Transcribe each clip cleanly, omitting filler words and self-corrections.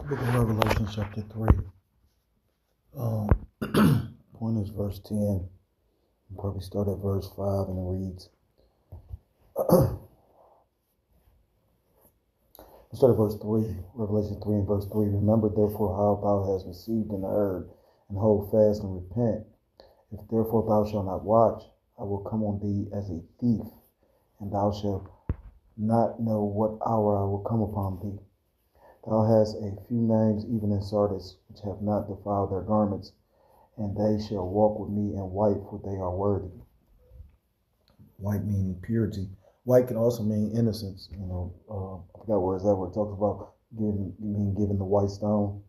Book of Revelation, chapter 3. Point is verse 10. We'll probably start at verse 5 and it reads. Let's start at verse 3. Revelation 3 and verse 3. Remember therefore how thou hast received and heard, and hold fast and repent. If therefore thou shalt not watch, I will come on thee as a thief, and thou shalt not know what hour I will come upon thee. Thou hast a few names even in Sardis, which have not defiled their garments, and they shall walk with me in white, for they are worthy. White meaning purity. White can also mean innocence. I forgot where it's at, where it talks about giving the white stone.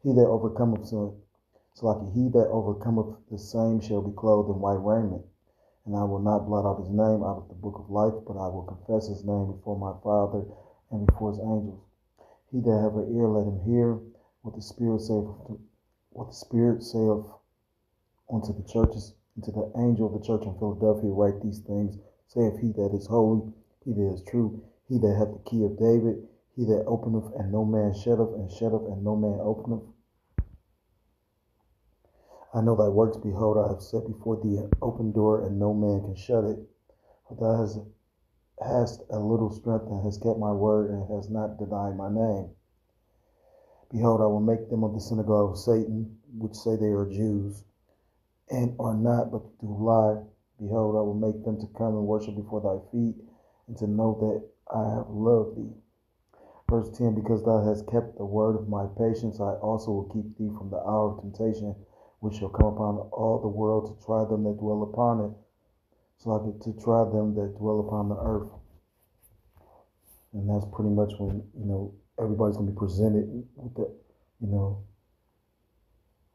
He that overcometh, he that overcometh, the same shall be clothed in white raiment. And I will not blot out his name out of the book of life, but I will confess his name before my Father and before his angels. He that have an ear, let him hear what the Spirit saith unto the churches. And to the angel of the church in Philadelphia write these things, saith he that is holy, he that is true, he that hath the key of David, he that openeth and no man shutteth, and shutteth and no man openeth. I know thy works, behold, I have set before thee an open door, and no man can shut it. For thou hast a little strength, and hast kept my word, and hast not denied my name. Behold, I will make them of the synagogue of Satan, which say they are Jews, and are not, but do lie. Behold, I will make them to come and worship before thy feet, and to know that I have loved thee. Verse 10, because thou hast kept the word of my patience, I also will keep thee from the hour of temptation, which shall come upon all the world to try them that dwell upon it, to try them that dwell upon the earth. And that's pretty much when, everybody's going to be presented with the,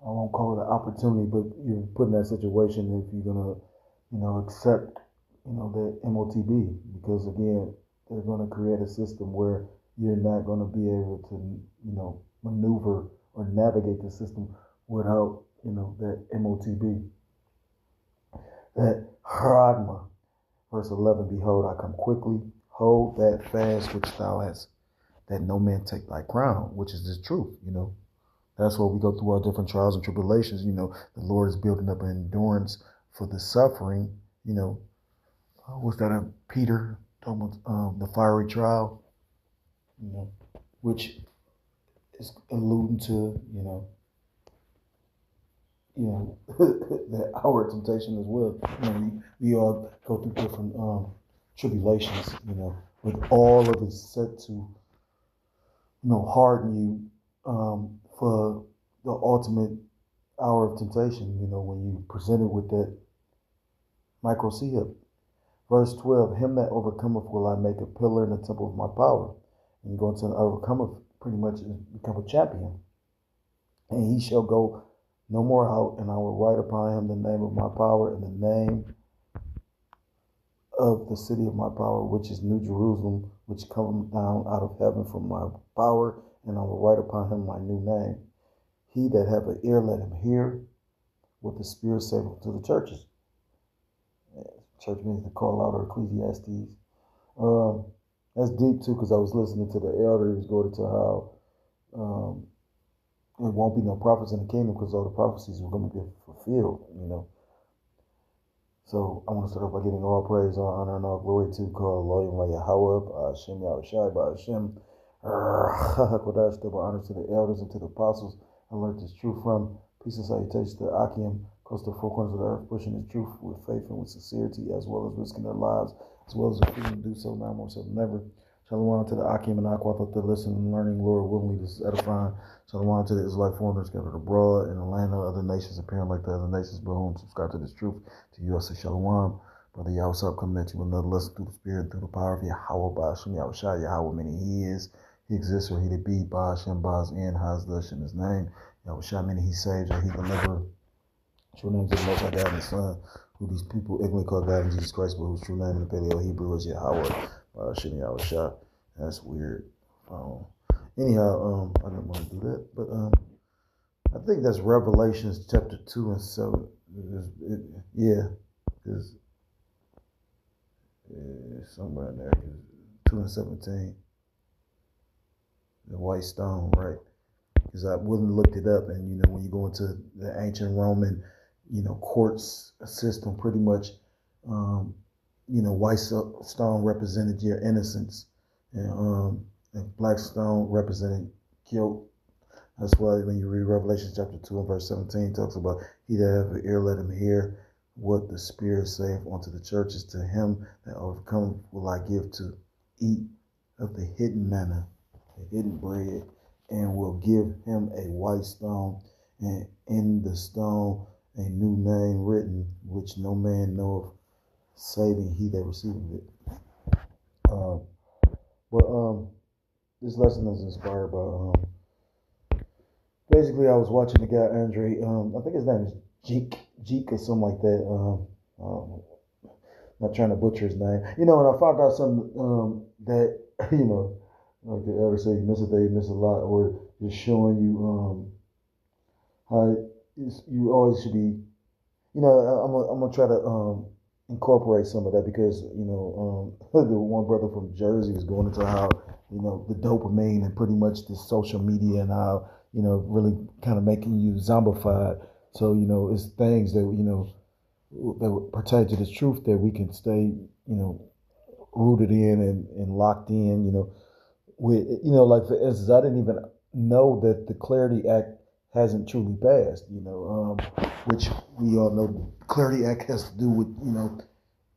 I won't call it an opportunity, but you're put in that situation if you're going to, accept, the MOTB, because again, they're going to create a system where you're not going to be able to, maneuver or navigate the system without, that MOTB. That Haragma, verse 11, behold, I come quickly, hold that fast which thou hast, that no man take thy crown, which is the truth, That's why we go through our different trials and tribulations, the Lord is building up an endurance for the suffering, what's that in Peter, talking about the fiery trial, which is alluding to, that our temptation as well. We all go through different tribulations, with all of it set to, harden you for the ultimate hour of temptation, when you presented with that microsia. Verse 12, him that overcometh will I make a pillar in the temple of my power. And you go into an overcometh, pretty much become a champion. And he shall go no more out, and I will write upon him the name of my power and the name of the city of my power, which is New Jerusalem, which cometh down out of heaven from my power, and I will write upon him my new name. He that have an ear, let him hear what the Spirit saith to the churches. Church means to call out, or Ecclesiastes. That's deep too, because I was listening to the elders go to how it won't be no prophets in the kingdom because all the prophecies are going to be fulfilled, So I want to start off by giving all praise, all honor, and all glory to God, Elohim Yahweh, Hashem Yahushai, Hashem, Kodash, double honor to the elders and to the apostles. I learned this truth from. Peace and salutations to Akim, across the four corners of the earth, pushing the truth with faith and with sincerity, as well as risking their lives, as well as the freedom to do so now more so than ever. Shalom to the Akim and Aqua that listen and learning, Lord willingly, this is edifying. Shalom to the Israelite foreigners scattered abroad in the land of other nations, appearing like the other nations, but whom subscribe to this truth. To you, I say Shalom. Brother Yahweh, coming at you with another lesson through the Spirit, through the power of Yahweh, by Hashem Yahushai, Yahweh, meaning He is, He exists, or He to be, by Hashem, by His end, Hazdash in His name. Yahushai, meaning He saves, or He delivered. True names of the Most High God and His Son, who these people ignorantly call God in Jesus Christ, but whose true name in the Paleo Hebrew is Yahweh, by Hashem Yahushai. That's weird. Anyhow, I didn't want to do that, but I think that's Revelations chapter 2 and 7. Because somewhere in there, 2 and 17. the white stone, right? Because I wouldn't looked it up, and when you go into the ancient Roman, courts system, pretty much, white stone represented your innocence, and black stone represented guilt. That's why when you read Revelation chapter 2 and verse 17, it talks about he that have an ear, let him hear what the Spirit saith unto the churches. To him that overcome will I give to eat of the hidden manna, the hidden bread, and will give him a white stone, and in the stone a new name written, which no man knoweth, saving he that receiveth it. Um, but this lesson is inspired by basically, I was watching the guy Andre. I think his name is Jeek or something like that. Not trying to butcher his name. And I found out something that like the elder say, you miss a day, you miss a lot, or just showing you how you always should be. I'm gonna try to incorporate some of that because the one brother from Jersey was going into how the dopamine and pretty much the social media and how really kind of making you zombified. So it's things that that pertain to the truth that we can stay rooted in and locked in. With like for instance, I didn't even know that the Clarity Act hasn't truly passed. Which we all know the Clarity Act has to do with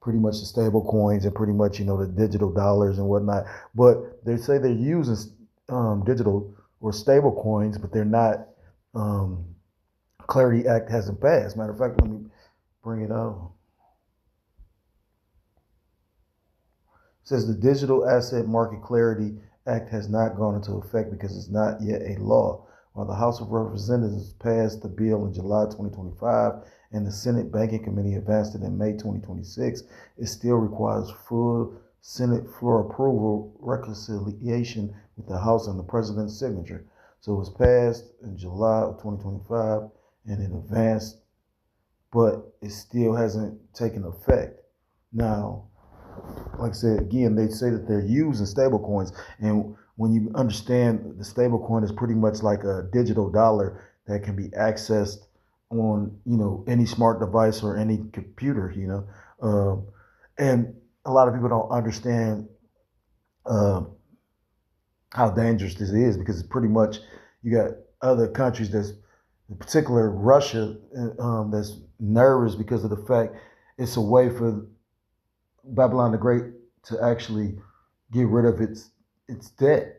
pretty much the stable coins and pretty much the digital dollars and whatnot. But they say they're using digital or stable coins, but they're not. Clarity Act hasn't passed. Matter of fact, let me bring it up. It says the Digital Asset Market Clarity Act has not gone into effect because it's not yet a law. While the House of Representatives passed the bill in July 2025 and the Senate Banking Committee advanced it in May 2026, it still requires full Senate floor approval, reconciliation with the House and the President's signature. So it was passed in July of 2025 and it advanced, but it still hasn't taken effect. Now, like I said, again, they say that they're using stable coins. And when you understand the stable coin is pretty much like a digital dollar that can be accessed on, any smart device or any computer, and a lot of people don't understand uh, how dangerous this is because it's pretty much you got other countries that's, in particular Russia, that's nervous because of the fact it's a way for Babylon the Great to actually get rid of its debt,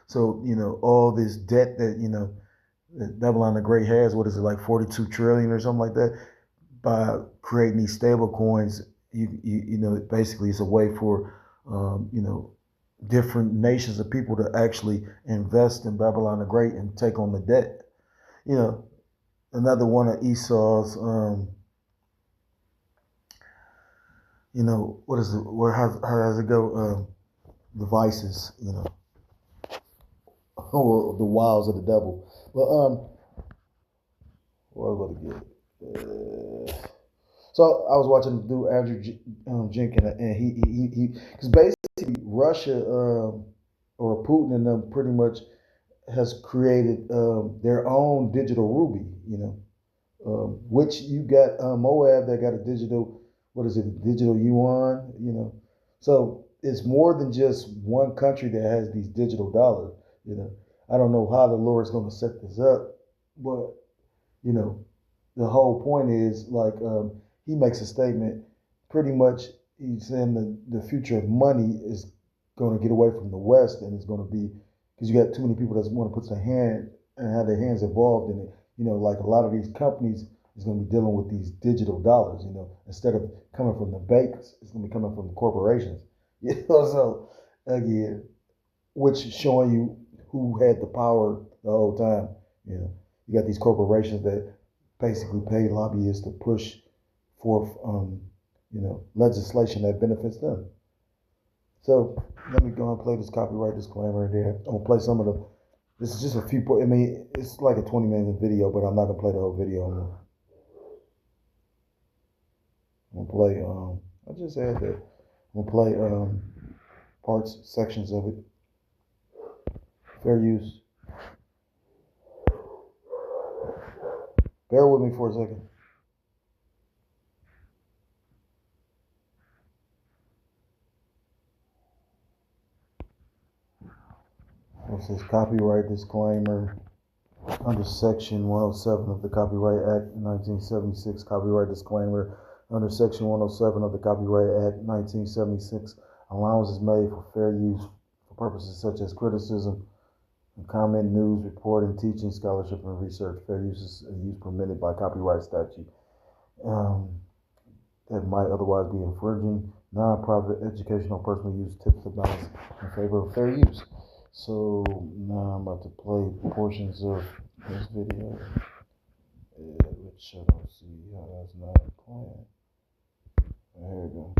So, all this debt that Babylon the Great has, what is it, like 42 trillion or something like that, by creating these stable coins, basically it's a way for, different nations of people to actually invest in Babylon the Great and take on the debt. Another one of Esau's, what is it? How does it go? The vices, or the wiles of the devil. Well, what was I going to get? So I was watching the dude Andrew Jenkins, and he because basically Russia or Putin and them pretty much has created their own digital ruby, which you got Moab that got a digital, what is it, digital yuan, So it's more than just one country that has these digital dollars, I don't know how the Lord's going to set this up, but, the whole point is like he makes a statement, pretty much he's saying the future of money is going to get away from the West and it's going to be, because you got too many people that want to put their hand and have their hands involved in it. Like a lot of these companies is going to be dealing with these digital dollars. Instead of coming from the banks, it's going to be coming from the corporations. So again, which is showing you who had the power the whole time. You got these corporations that basically pay lobbyists to push forth, legislation that benefits them. So let me go and play this copyright disclaimer in there. I'm gonna play some of the. This is just a few. I mean, it's like a 20-minute video, but I'm not gonna play the whole video. I'm gonna play. I just had that. I'm gonna play parts, sections of it. Fair use. Bear with me for a second. This is copyright disclaimer under Section 107 of the Copyright Act 1976. Copyright disclaimer under Section 107 of the Copyright Act 1976. Allowance is made for fair use for purposes such as criticism, comment, news, reporting, teaching, scholarship, and research. Fair use is a use permitted by copyright statute that might otherwise be infringing. Non-profit, educational, personal use, tips of balance in favor of fair use. So now I'm about to play portions of this video, which I don't see how that's not playing. There we go.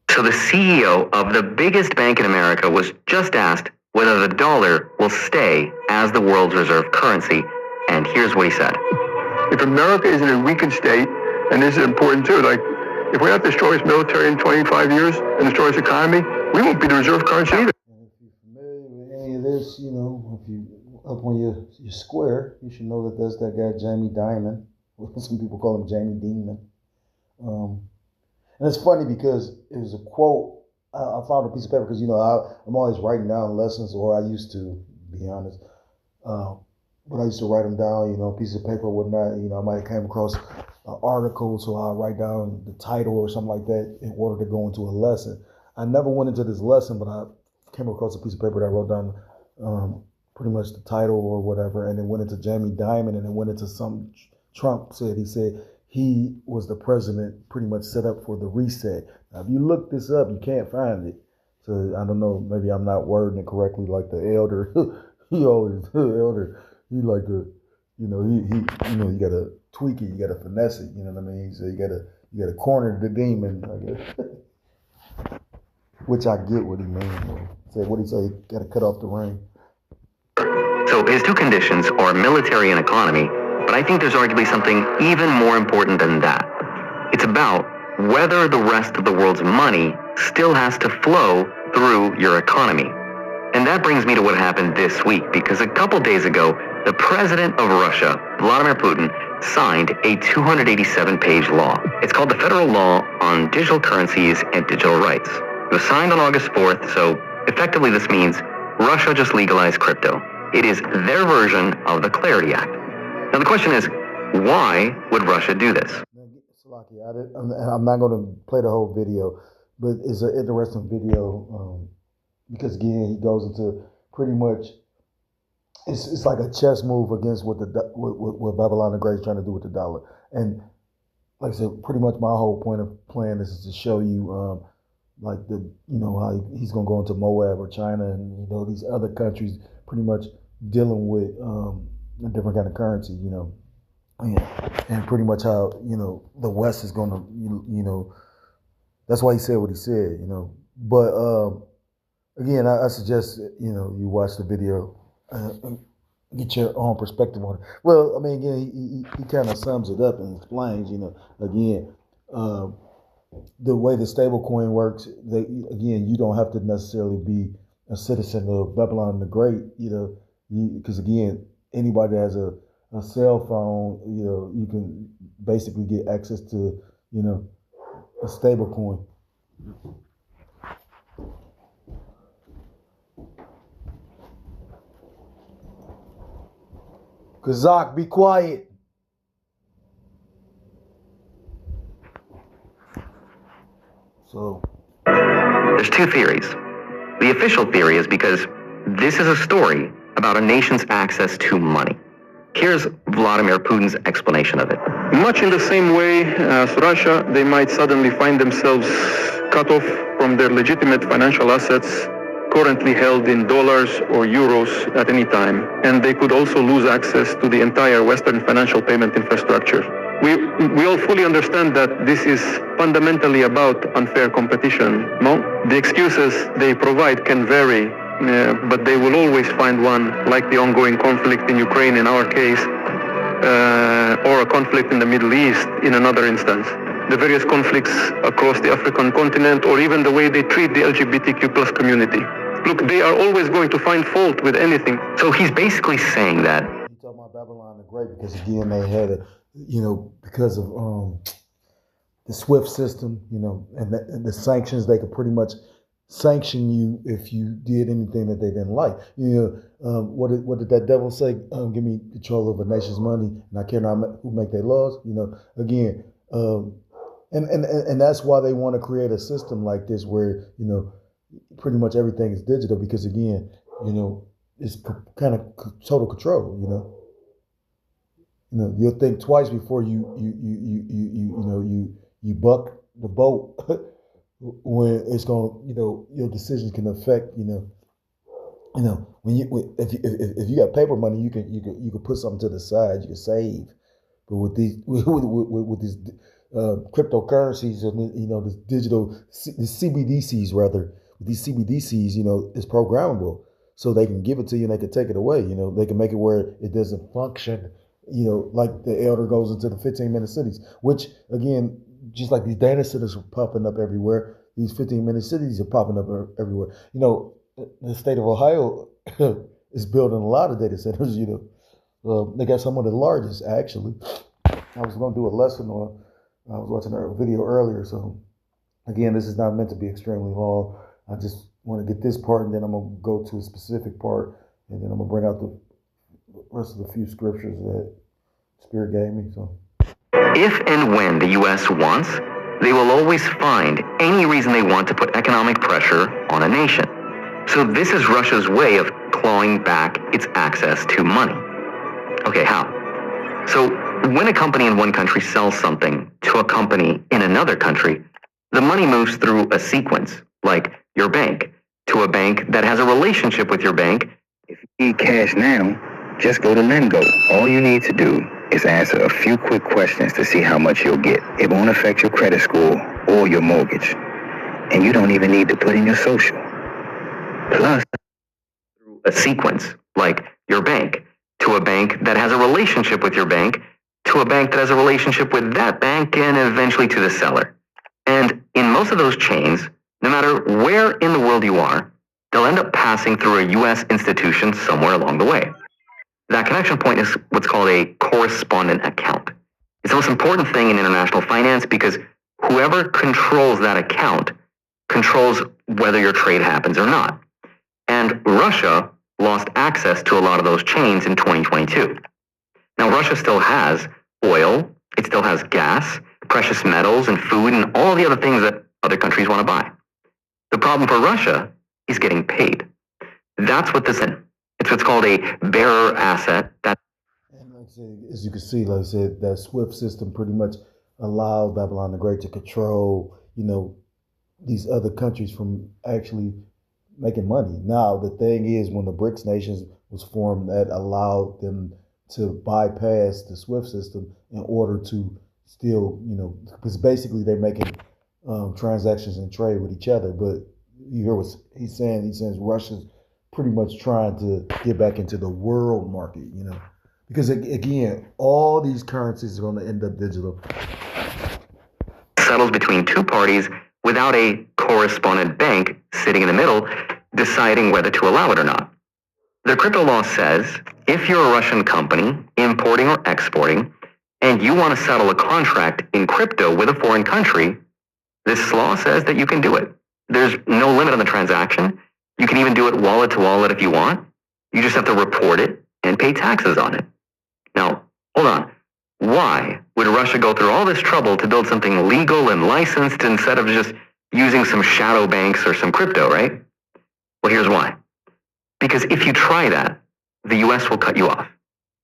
So the CEO of the biggest bank in America was just asked whether the dollar will stay as the world's reserve currency, and here's what he said. If America is in a weakened state, and this is important too, like if we have to destroy its military in 25 years and destroy its economy, we won't be the reserve currency either. And if you're familiar with any of this, you know, if you up on your square, you should know that that's that guy Jamie Dimon. Some people call him Jamie Demon. And it's funny because it was a quote. I found a piece of paper because, you know, I'm always writing down lessons, or I used to, be honest. But I used to write them down, you know, pieces of paper or whatnot. You know, I might have came across an article, so I'll write down the title or something like that in order to go into a lesson. I never went into this lesson, but I came across a piece of paper that I wrote down pretty much the title or whatever, and then went into Jamie Dimon, and then went into something Trump said. He said he was the president pretty much set up for the reset. Now, if you look this up, you can't find it. So I don't know, maybe I'm not wording it correctly like the elder. He always, the elder, he like to, you know, he you know, you gotta tweak it, you gotta finesse it, you know what I mean? So you gotta corner the demon, I guess. Which I get what he means. Say what he say, you gotta cut off the rain. So his two conditions are military and economy, but I think there's arguably something even more important than that. It's about whether the rest of the world's money still has to flow through your economy. And that brings me to what happened this week, because a couple days ago, the president of Russia, Vladimir Putin, signed a 287-page law. It's called the Federal Law on Digital Currencies and Digital Rights. It was signed on August 4th, so effectively this means Russia just legalized crypto. It is their version of the Clarity Act. Now the question is, why would Russia do this? I'm not going to play the whole video, but it's an interesting video because, again, he goes into pretty much, it's like a chess move against what Babylon the Great is trying to do with the dollar. And like I said, pretty much my whole point of playing this is to show you like you know, how he's going to go into Moab or China and, you know, these other countries pretty much dealing with a different kind of currency, you know. And pretty much how, you know, the West is going to, you know, that's why he said what he said, you know. But again, I suggest, you know, you watch the video and get your own perspective on it. Well, I mean, again, he kind of sums it up and explains, you know, again, the way the stable coin works, again, you don't have to necessarily be a citizen of Babylon the Great, you know, because, again, anybody that has a cell phone, you know, you can basically get access to, you know, a stable coin. Kazak, be quiet. So there's two theories. The official theory is because this is a story about a nation's access to money. Here's Vladimir Putin's explanation of it. Much in the same way as Russia, they might suddenly find themselves cut off from their legitimate financial assets currently held in dollars or euros at any time. And they could also lose access to the entire Western financial payment infrastructure. We all fully understand that this is fundamentally about unfair competition. No? The excuses they provide can vary, but they will always find one, like the ongoing conflict in Ukraine in our case, or a conflict in the Middle East in another instance. The various conflicts across the African continent, or even the way they treat the LGBTQ plus community. Look, they are always going to find fault with anything. So he's basically saying that You talking about Babylon the Great because again they had a, because of the SWIFT system, and the sanctions, they could pretty much sanction you if you did anything that they didn't like. What did that devil say? Give me control of a nation's money, and I care not who make their laws. Again, and that's why they want to create a system like this where pretty much everything is digital because again, it's kind of total control. You'll think twice before you buck the boat when it's going. Your decisions can affect. If you got paper money, you can put something to the side. You can save, but with these cryptocurrencies and this digital the CBDCs rather. These CBDCs, it's programmable, so they can give it to you and they can take it away. They can make it where it doesn't function. Like the elder goes into the 15-minute cities, which again, just like these data centers are popping up everywhere, these 15-minute cities are popping up everywhere. The state of Ohio is building a lot of data centers. They got some of the largest actually. I was going to do a lesson on. I was watching a video earlier, so again, this is not meant to be extremely long. I just want to get this part, and then I'm going to go to a specific part, and then I'm going to bring out the rest of the few scriptures that Spirit gave me. So, if and when the U.S. wants, they will always find any reason they want to put economic pressure on a nation. So this is Russia's way of clawing back its access to money. Okay, how? So when a company in one country sells something to a company in another country, the money moves through a sequence, like your bank, to a bank that has a relationship with your bank. If you need cash now, just go to Lengo. All you need to do is answer a few quick questions to see how much you'll get. It won't affect your credit score or your mortgage. And you don't even need to put in your social. Plus, through a sequence, like your bank, to a bank that has a relationship with your bank, to a bank that has a relationship with that bank, and eventually to the seller. And in most of those chains, no matter where in the world you are, they'll end up passing through a U.S. institution somewhere along the way. That connection point is what's called a correspondent account. It's the most important thing in international finance because whoever controls that account controls whether your trade happens or not. And Russia lost access to a lot of those chains in 2022. Now, Russia still has oil, it still has gas, precious metals, and food, and all the other things that other countries want to buy. The problem for Russia is getting paid. That's what this is. It's what's called a bearer asset. And like I said, as you can see, like I said, that SWIFT system pretty much allowed Babylon the Great to control, these other countries from actually making money. Now, the thing is, when the BRICS nations was formed, that allowed them to bypass the SWIFT system in order to still, because basically they're making transactions and trade with each other. But you hear what he's saying. He says Russia's pretty much trying to get back into the world market, because again, all these currencies are going to end up digital. Settles between two parties without a correspondent bank sitting in the middle deciding whether to allow it or not. The crypto law says if you're a Russian company importing or exporting and you want to settle a contract in crypto with a foreign country, this law says that you can do it. There's no limit on the transaction. You can even do it wallet to wallet if you want. You just have to report it and pay taxes on it. Now, hold on. Why would Russia go through all this trouble to build something legal and licensed instead of just using some shadow banks or some crypto, right? Well, here's why. Because if you try that, the U.S. will cut you off.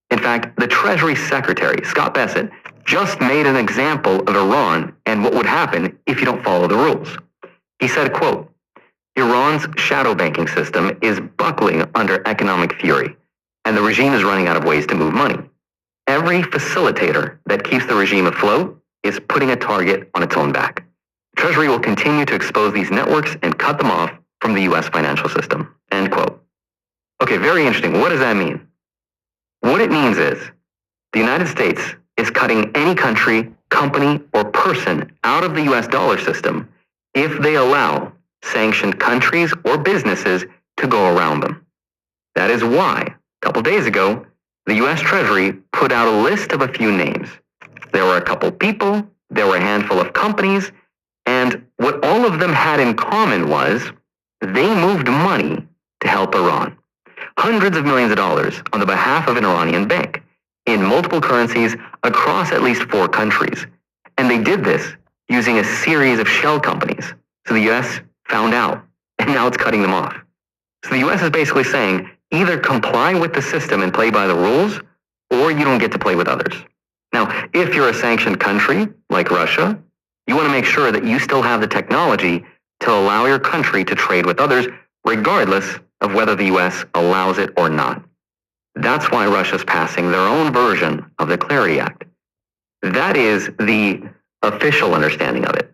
In fact, the Treasury Secretary, Scott Bessent, just made an example of Iran and what would happen if you don't follow the rules. He said, quote, Iran's shadow banking system is buckling under economic fury, and the regime is running out of ways to move money. Every facilitator that keeps the regime afloat is putting a target on its own back. Treasury will continue to expose these networks and cut them off from the U.S. financial system. End quote. Okay, very interesting. What does that mean? What it means is the United States is cutting any country, company, or person out of the U.S. dollar system if they allow sanctioned countries or businesses to go around them. That is why, a couple days ago, the US Treasury put out a list of a few names. There were a couple people, there were a handful of companies, and what all of them had in common was they moved money to help Iran. Hundreds of millions of dollars on the behalf of an Iranian bank in multiple currencies across at least 4 countries. And they did this using a series of shell companies. So the US found out, and now it's cutting them off. So the US is basically saying, either comply with the system and play by the rules, or you don't get to play with others. Now, if you're a sanctioned country, like Russia, you want to make sure that you still have the technology to allow your country to trade with others, regardless of whether the US allows it or not. That's why Russia's passing their own version of the Clarity Act. That is the official understanding of it.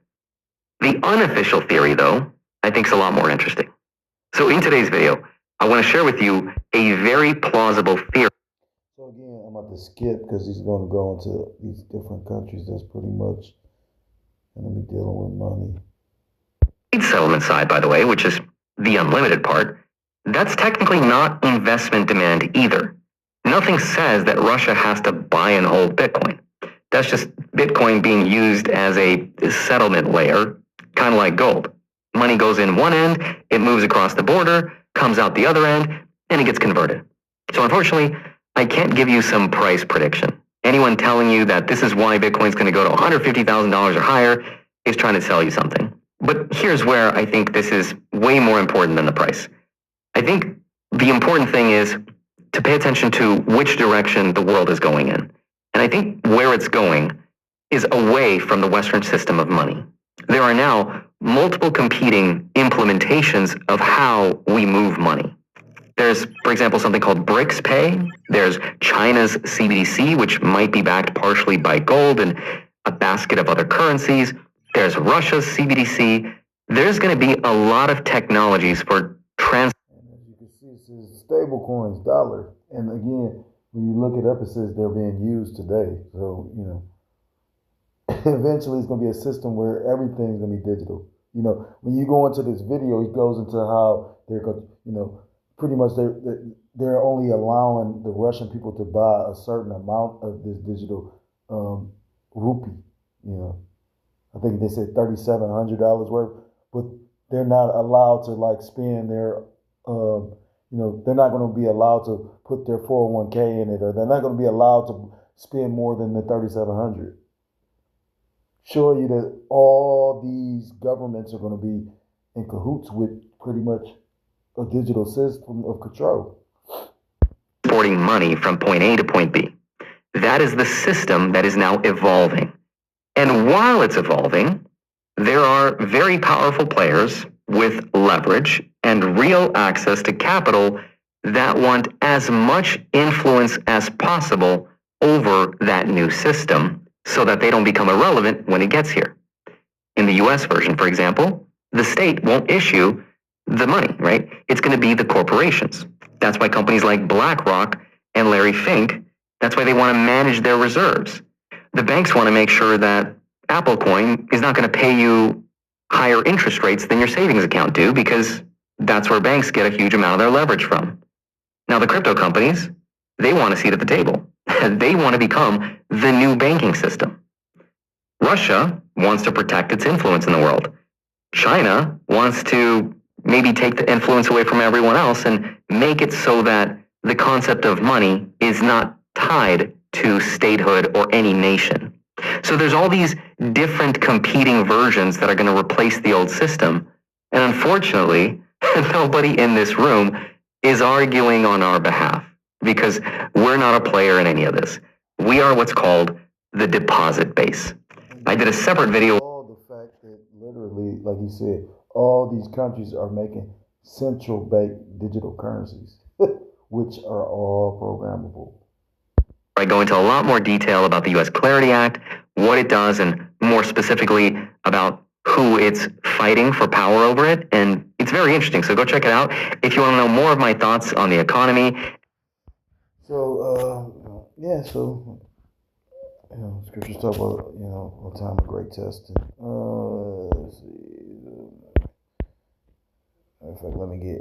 The unofficial theory, though, I think is a lot more interesting. So in today's video, I want to share with you a very plausible theory. So again, I'm about to skip because he's going to go into these different countries that's pretty much going to be dealing with money. Settlement side, by the way, which is the unlimited part, that's technically not investment demand either. Nothing says that Russia has to buy and hold Bitcoin. That's just Bitcoin being used as a settlement layer, kind of like gold. Money goes in one end, it moves across the border, comes out the other end, and it gets converted. So unfortunately, I can't give you some price prediction. Anyone telling you that this is why Bitcoin's going to go to $150,000 or higher is trying to sell you something. But here's where I think this is way more important than the price. I think the important thing is to pay attention to which direction the world is going in. And I think where it's going is away from the Western system of money. There are now multiple competing implementations of how we move money. There's, for example, something called BRICS Pay. There's China's CBDC, which might be backed partially by gold and a basket of other currencies. There's Russia's CBDC. There's going to be a lot of technologies for And as you can see, it says stable coins, dollar. And again, when you look it up, it says they're being used today. So, eventually it's going to be a system where everything's going to be digital. When you go into this video, he goes into how they're going to, pretty much they're only allowing the Russian people to buy a certain amount of this digital rupee. I think they said $3,700 worth, but they're not allowed to spend their, they're not going to be allowed to put their 401k in it, or they're not going to be allowed to spend more than the $3,700. Show you that all these governments are going to be in cahoots with pretty much a digital system of control. Transporting money from point A to point B. That is the system that is now evolving. And while it's evolving, there are very powerful players with leverage and real access to capital that want as much influence as possible over that new system so that they don't become irrelevant when it gets here. In the US version, for example, the state won't issue the money, right? It's going to be the corporations. That's why companies like BlackRock and Larry Fink, that's why they want to manage their reserves. The banks want to make sure that Apple Coin is not going to pay you higher interest rates than your savings account do, because that's where banks get a huge amount of their leverage from. Now, the crypto companies, they want a seat at the table. They want to become the new banking system. Russia wants to protect its influence in the world. China wants to maybe take the influence away from everyone else and make it so that the concept of money is not tied to statehood or any nation. So there's all these different competing versions that are going to replace the old system. And unfortunately, nobody in this room is arguing on our behalf, because we're not a player in any of this. We are what's called the deposit base. I did a separate video. All the fact that literally, like you said, all these countries are making central bank digital currencies, which are all programmable. I go into a lot more detail about the US Clarity Act, what it does, and more specifically about who it's fighting for power over it. And it's very interesting, so go check it out. If you want to know more of my thoughts on the economy. So, scriptures talk about, a time of great testing. Let's see. In fact, let me get.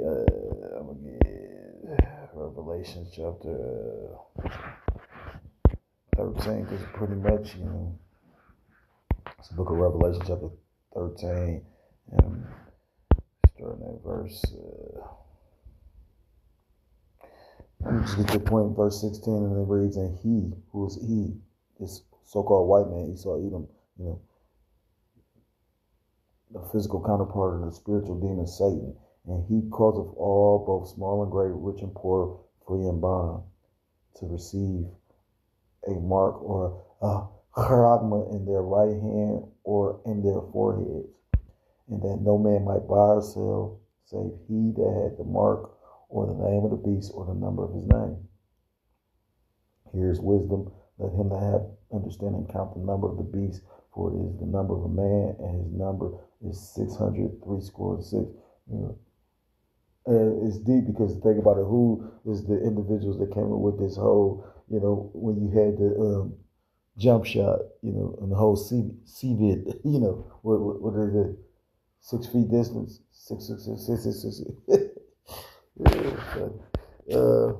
I'm gonna get Revelation chapter 13, because pretty much, it's the book of Revelation chapter 13, and starting at verse. Let me just get to the point, verse 16, and it reads, "And he, who is he, this so-called white man, Esau, Edom, the physical counterpart of the spiritual demon Satan, and he causeth all, both small and great, rich and poor, free and bond, to receive a mark or a charagma in their right hand or in their foreheads, and that no man might buy or sell, save he that had the mark or the name of the beast or the number of his name. Here's wisdom. Let him that have understanding count the number of the beast, for it is the number of a man, and his number is 666." It's deep, because think about it. Who is the individuals that came up with this whole, when you had the jump shot, and the whole CVID, what is it? 6 feet distance, 6. Yeah.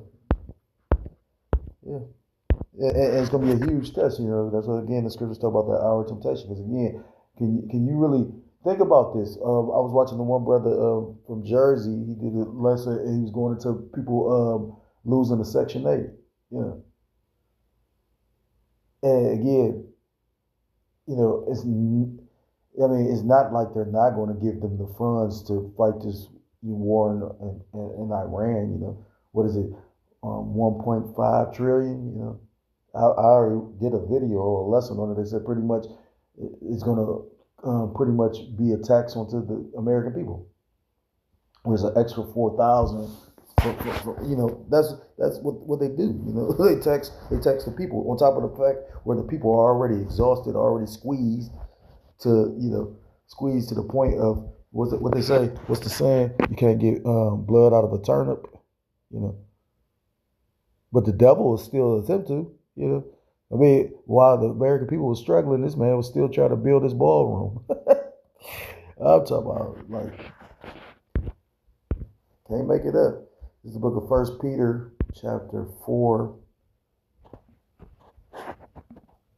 And it's going to be a huge test, That's what, again, the scriptures talk about that hour of temptation. Because, again, can you really think about this? I was watching the one brother from Jersey. He did a lesson, and he was going into people losing the Section 8, And, again, it's not like they're not going to give them the funds to fight this war in Iran, What is it? 1.5 trillion, I already did a video or a lesson on it. They said pretty much it's going to pretty much be a tax onto the American people. There's an extra 4,000. That's what they do. They tax the people, on top of the fact where the people are already exhausted, already squeezed to the point of what they say. What's the saying? You can't get blood out of a turnip, But the devil is still attempting to, while the American people was struggling, this man was still trying to build this ballroom. I'm talking about, can't make it up. This is the book of 1 Peter chapter 4.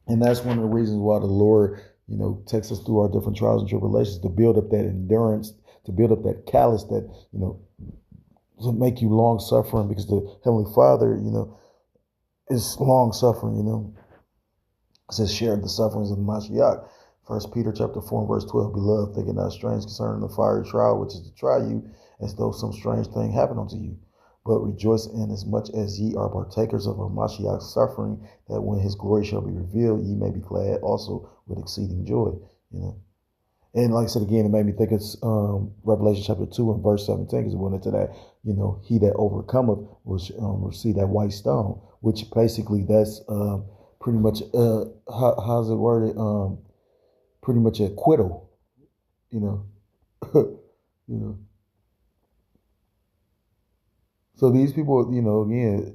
And that's one of the reasons why the Lord, takes us through our different trials and tribulations, to build up that endurance, to build up that callous, that, to make you long suffering, because the Heavenly Father, is long suffering, It says, share the sufferings of the Mashiach. 1 Peter chapter 4 and verse 12, "Beloved, thinking not strange concerning the fiery trial, which is to try you, as though some strange thing happened unto you. But rejoice in as much as ye are partakers of our Mashiach's suffering, that when his glory shall be revealed, ye may be glad also with exceeding joy." And like I said, again, it made me think it's Revelation chapter 2 and verse 17, because it went into that, he that overcometh will receive that white stone, which basically that's pretty much, how's it worded? Pretty much acquittal, So these people, again,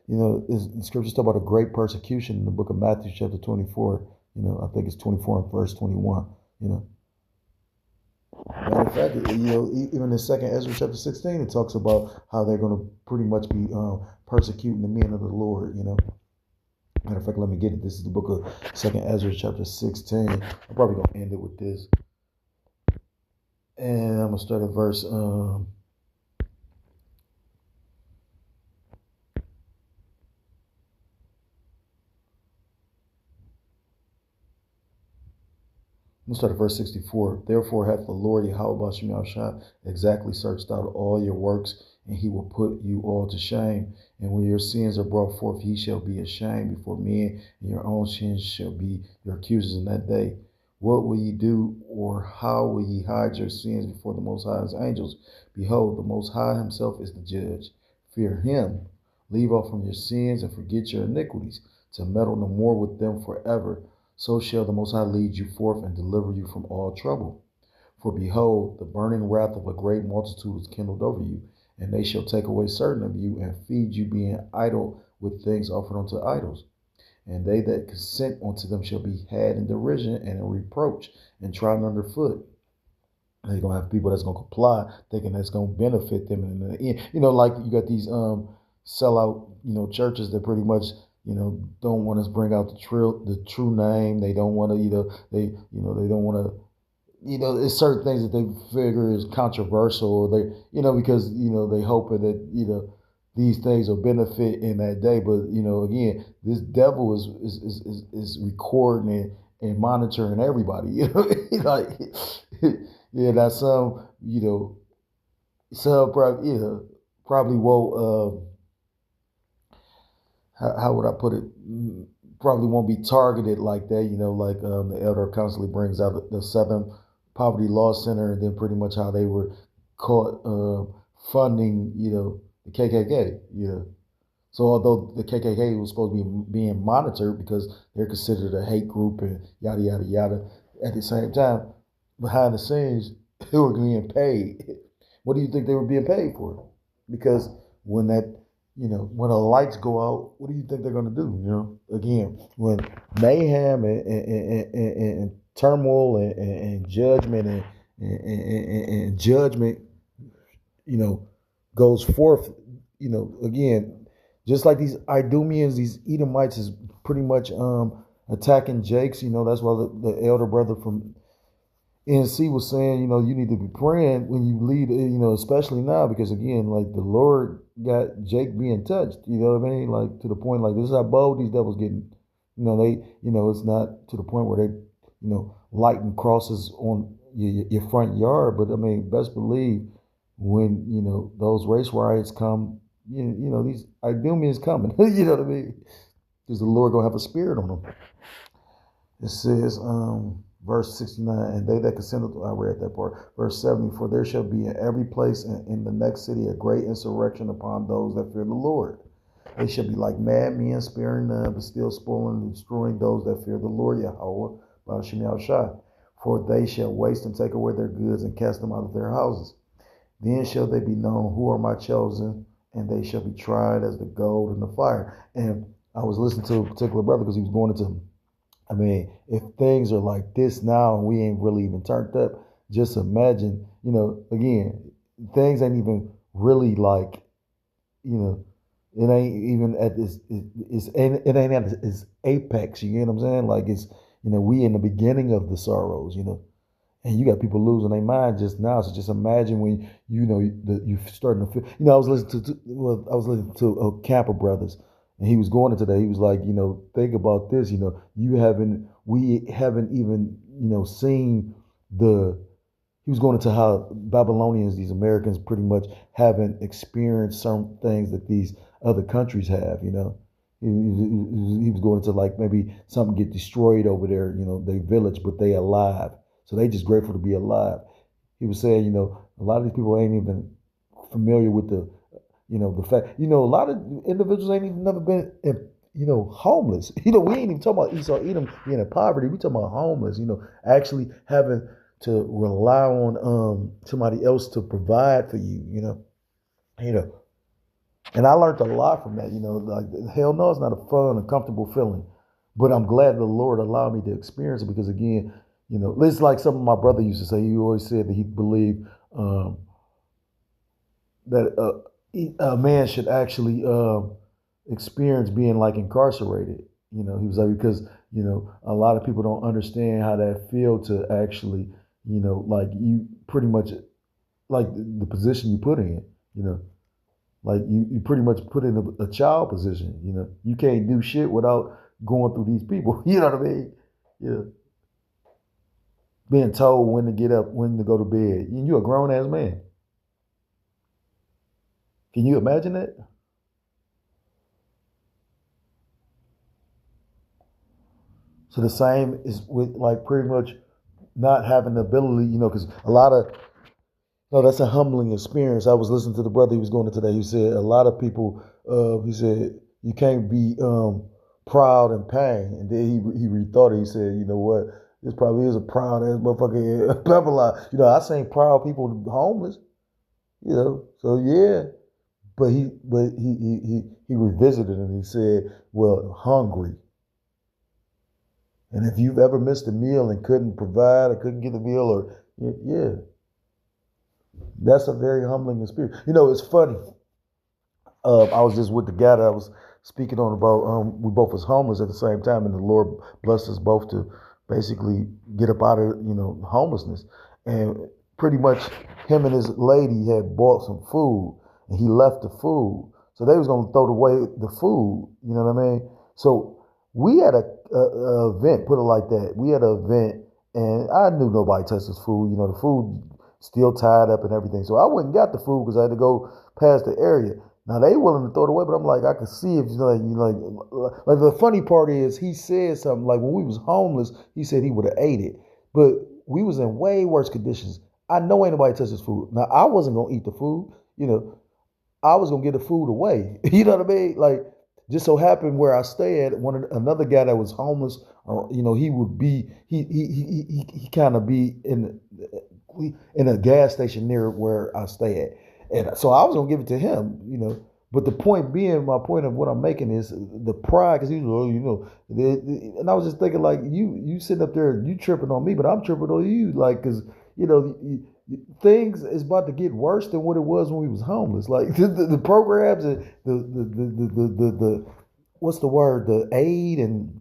the scriptures talk about a great persecution in the book of Matthew chapter 24. I think it's 24 and verse 21. Matter of fact, even in 2nd Ezra chapter 16, it talks about how they're going to pretty much be persecuting the men of the Lord. Matter of fact, let me get it. This is the book of 2nd Ezra chapter 16. I'm probably going to end it with this, and I'm going to start at verse. Let's start at verse 64. "Therefore hath the Lord Yahweh Bashem Yahushua exactly searched out all your works, and he will put you all to shame. And when your sins are brought forth, ye shall be ashamed before men, and your own sins shall be your accusers in that day. What will ye do, or how will ye hide your sins before the Most High's angels? Behold, the Most High himself is the judge. Fear him. Leave off from your sins and forget your iniquities, to meddle no more with them forever. So shall the Most High lead you forth and deliver you from all trouble. For behold, the burning wrath of a great multitude is kindled over you, and they shall take away certain of you and feed you, being idle with things offered unto idols. And they that consent unto them shall be had in derision and in reproach and trodden under foot. They're gonna have people that's gonna comply, thinking that's gonna benefit them. And in the end, like you got these sellout, churches that pretty much, don't want to bring out the true name. They don't want to, they don't want to, it's certain things that they figure is controversial, or they, because they hoping that these things will benefit in that day. But again, this devil is recording and monitoring everybody. Like yeah, that's some probably won't. How would I put it? Probably won't be targeted like that. Like the elder constantly brings out the Southern Poverty Law Center, and then pretty much how they were caught funding, the KKK. So although the KKK was supposed to be being monitored because they're considered a hate group and yada yada yada, at the same time, behind the scenes, they were being paid. What do you think they were being paid for? Because when when the lights go out, what do you think they're going to do? Again, when mayhem and turmoil and judgment and judgment, goes forth, again, just like these Idumeans, these Edomites is pretty much attacking Jakes. That's why the elder brother from NC was saying, you need to be praying when you lead, especially now, because again, like the Lord got Jake being touched, you know what I mean? Like to the point, like this is how bold these devils getting, it's not to the point where they, lighting crosses on your front yard. But I mean, best believe when, those race riots come, these Idumeans coming, you know what I mean? Because the Lord gonna have a spirit on them. It says, verse 69, and they that consented, I read that part. Verse 70, for there shall be in every place and in the next city a great insurrection upon those that fear the Lord. They shall be like madmen, sparing none, but still spoiling and destroying those that fear the Lord, Yahweh, Ba'ashem Yahushua. For they shall waste and take away their goods and cast them out of their houses. Then shall they be known who are my chosen, and they shall be tried as the gold in the fire. And I was listening to a particular brother because he was going into, I mean, if things are like this now and we ain't really even turned up, just imagine, again, things ain't even really like, it ain't even at this, it ain't at its apex, you get what I'm saying? Like it's, we in the beginning of the sorrows, and you got people losing their mind just now. So just imagine when, you starting to feel, I was listening to Camper Brothers. And he was going into that. He was like, think about this. We haven't even, seen he was going into how Babylonians, these Americans, pretty much haven't experienced some things that these other countries have. He was going into like maybe something get destroyed over there, they village, but they alive. So they just grateful to be alive. He was saying, a lot of these people ain't even familiar with the fact, a lot of individuals ain't even never been, homeless. We ain't even talking about Esau, Edom being in poverty. We talking about homeless, actually having to rely on somebody else to provide for you, And I learned a lot from that, like hell no, it's not a fun and comfortable feeling. But I'm glad the Lord allowed me to experience it because again, it's like something my brother used to say. He always said that he believed that a man should actually experience being like incarcerated. He was like, because, a lot of people don't understand how that feel to actually, like you pretty much like the position you put in, like you pretty much put in a child position, you can't do shit without going through these people. You know what I mean? Yeah. Being told when to get up, when to go to bed. You're a grown ass man. Can you imagine that? So the same is with like pretty much not having the ability, because a lot of, that's a humbling experience. I was listening to the brother he was going to today. He said a lot of people, he said, you can't be proud and pain. And then he rethought it. He said, you know what? This probably is a proud ass motherfucker. Babylon. I seen proud people homeless. So yeah. But he revisited it and he said, well, hungry. And if you've ever missed a meal and couldn't provide or couldn't get the meal, or yeah, That's a very humbling experience. It's funny. I was just with the guy that I was speaking on about. We both was homeless at the same time, and the Lord blessed us both to basically get up out of homelessness. And pretty much, him and his lady had bought some food, and he left the food, so they was gonna throw away the food. You know what I mean? So we had a event, put it like that. We had an event, and I knew nobody touched this food. The food still tied up and everything. So I went and got the food because I had to go past the area. Now they willing to throw it away, but I'm like, I can see if like the funny part is he said something like when we was homeless, he said he would have ate it, but we was in way worse conditions. I know ain't nobody touched his food. Now I wasn't gonna eat the food, I was gonna get the food away. You know what I mean? Like just so happened where I stayed, another guy that was homeless, or he would be he kind of be in a gas station near where I stay at. And so I was gonna give it to him. But the point being, my point of what I'm making is the pride, because he was, and I was just thinking like you sitting up there, you tripping on me, but I'm tripping on you, like because things is about to get worse than what it was when we was homeless. Like the programs and the what's the word, the aid and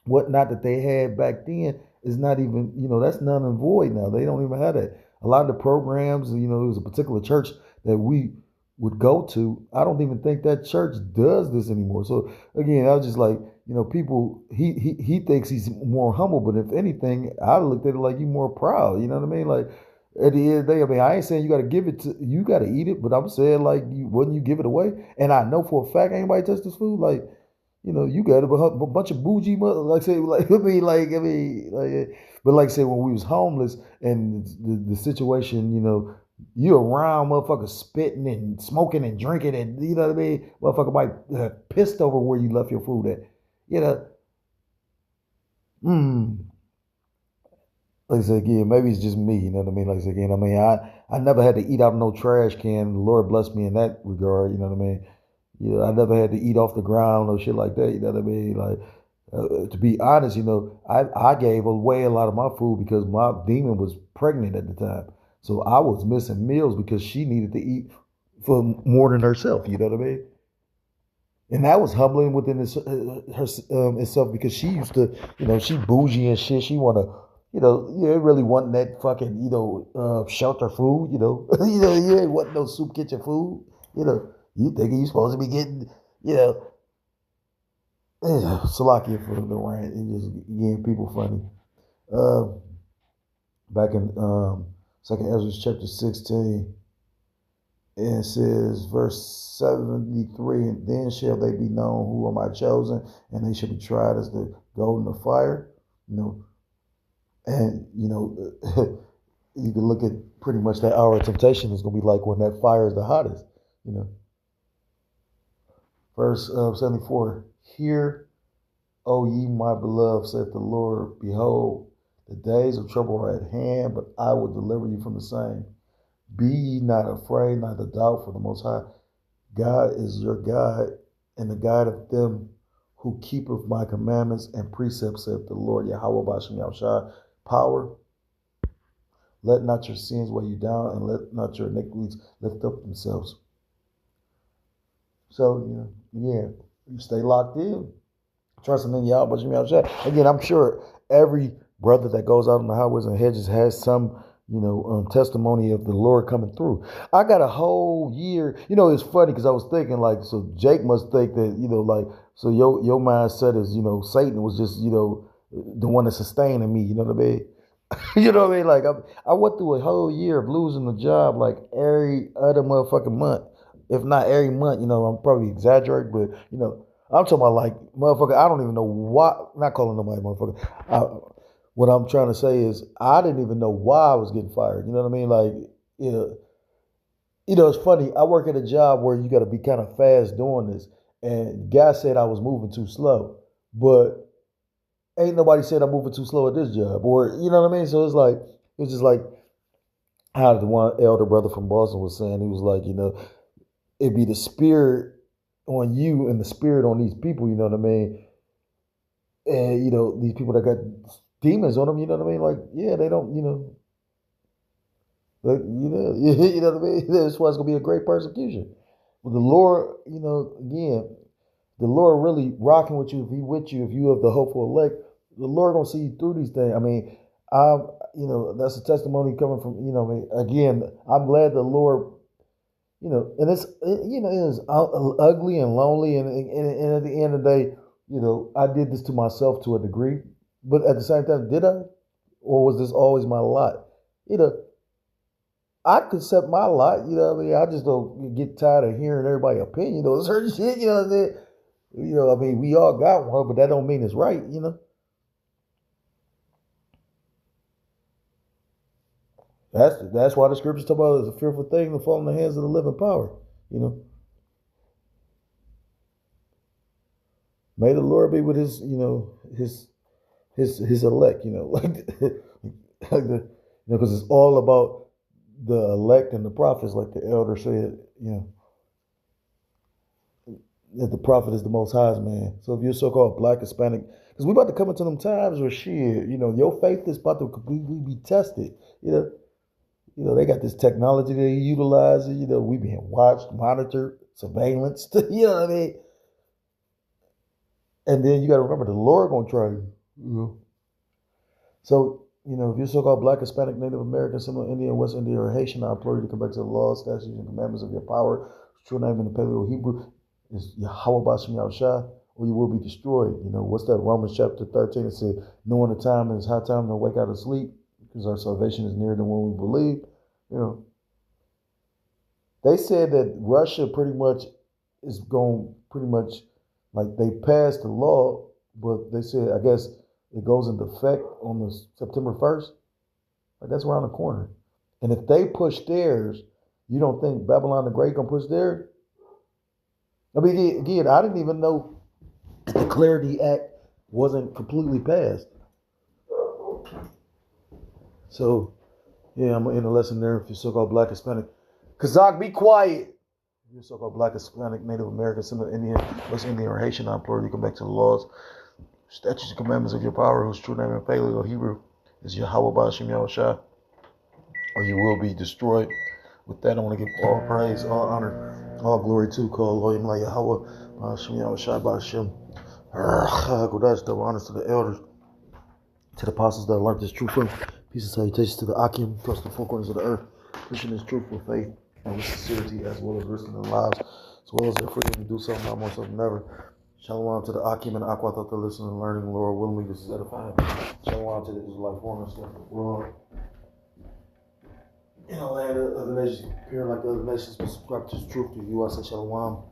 whatnot that they had back then is not even, that's none and void now. They don't even have that. A lot of the programs, it was a particular church that we would go to. I don't even think that church does this anymore. So again, I was just like, people, he thinks he's more humble, but if anything, I looked at it like you more proud. You know what I mean? Like at the end of the day, I mean, I ain't saying you got to give it to, you got to eat it, but I'm saying like, wouldn't you give it away? And I know for a fact, anybody touch this food, like, you got a bunch of bougie mother, like say, like but like I said, when we was homeless and the situation, you around motherfuckers spitting and smoking and drinking and you know what I mean, motherfucker might pissed over where you left your food at, you know. Mm. Like I said again, maybe it's just me, you know what I mean. Like I said again, I mean, I never had to eat out of no trash can. The Lord blessed me in that regard, you know what I mean. Yeah, I never had to eat off the ground or shit like that. You know what I mean? Like, to be honest, I gave away a lot of my food because my demon was pregnant at the time. So I was missing meals because she needed to eat for more than herself. You know what I mean? And that was humbling within itself because she used to, she bougie and shit. She want to, really wasn't that fucking, shelter food, you ain't want no soup kitchen food, You thinking you supposed to be getting, Salakia for the rant and just getting people funny. Uh, Back in Second Ezra chapter 16, and it says verse 73, and then shall they be known who are my chosen, and they shall be tried as the gold in the fire. And you can look at pretty much that hour of temptation is gonna be like when that fire is the hottest, you know. Verse 74, hear, O ye my beloved, saith the Lord, behold, the days of trouble are at hand, but I will deliver you from the same. Be ye not afraid, neither doubt, for the Most High God is your guide, and the guide of them who keepeth my commandments and precepts, saith the Lord, Yahweh Bashem Yahushua, power. Let not your sins weigh you down, and let not your iniquities lift up themselves. So, you stay locked in, trusting in Yahweh Bashem Yahushua. Again, I'm sure every brother that goes out on the highways and hedges has some testimony of the Lord coming through. I got a whole year. It's funny because I was thinking like, so Jake must think that, so your mindset is, Satan was just, the one that's sustaining me. You know what I mean? You know what I mean? Like I went through a whole year of losing the job like every other motherfucking month, if not every month. I'm probably exaggerating, but I'm talking about like motherfucker. I don't even know why. Not calling nobody motherfucker. What I'm trying to say is I didn't even know why I was getting fired. You know what I mean? Like, it's funny. I work at a job where you got to be kind of fast doing this. And guy said I was moving too slow. But ain't nobody said I'm moving too slow at this job. Or, you know what I mean? So it's just like how the one elder brother from Boston was saying. He was like, it'd be the spirit on you and the spirit on these people, you know what I mean? And, these people that got demons on them, you know what I mean? Like, yeah, they don't, But you know what I mean. That's why it's gonna be a great persecution. But the Lord, again, the Lord really rocking with you. If He with you, if you have the hopeful elect, the Lord gonna see you through these things. I mean, that's a testimony coming from again. I'm glad the Lord. And it is ugly and lonely, and at the end of the day, I did this to myself to a degree, but at the same time, did I, or was this always my lot? I could accept my lot. What I mean, I just don't get tired of hearing everybody's opinion on certain shit. You know what I'm saying? I mean, we all got one, but that don't mean it's right. That's why the scriptures talk about it's a fearful thing to fall in the hands of the living power. May the Lord be with his elect. Because it's all about the elect and the prophets, like the elder said. That the prophet is the Most High's man. So if you're so-called Black, Hispanic, because we about to come into them times where shit, your faith is about to completely be tested. They got this technology they utilize. We being watched, monitored, surveillance. You know what I mean? And then you got to remember the Lord gonna try you. So if you're so-called Black, Hispanic, Native American, Seminole Indian, West Indian, or Haitian, I implore you to come back to the laws, statutes, and commandments of your power. True name in the Paleo Hebrew is Yahweh Bashem Yahushua, or you will be destroyed. What's that? Romans chapter 13. It said, knowing the time is high time to wake out of sleep, because our salvation is nearer than when we believe. They said that Russia pretty much is going like they passed the law, but they said, I guess it goes into effect on the September 1st. Like that's around the corner. And if they push theirs, you don't think Babylon the Great gonna push theirs? I mean, again, I didn't even know the Clarity Act wasn't completely passed. So, yeah, I'm gonna end the lesson there. If you're so-called Black, Hispanic, Kazakh, be quiet. If you're so-called Black, Hispanic, Native American, Seminole Indian, West Indian, or Haitian, I implore you to come back to the laws, statutes, and commandments of your power, whose true name in Paleo Hebrew is Yahweh Bashem Yahushua, or you will be destroyed. With that, I want to give all praise, all honor, all glory to Yahweh Bashem Yahushua Bashem. Double honors to the elders, to the apostles that learned this truth from. Peace and salutations to the Akim, across the four corners of the earth, pushing this truth with faith and with sincerity, as well as risking their lives, as well as their freedom to do something now more so than ever. Shalom to the Akim and the Aqua thought they're listening and learning. Lord willingly, this is edifying. Shalom to the Israelite foreigners throughout the world. In a land of other nations, appearing like the other nations, but subscribe to this truth to you. I say shalom.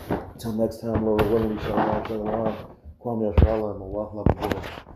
Until next time, Lord willingly, shalom, shalom. Kwame Yashrala and Allah, love you.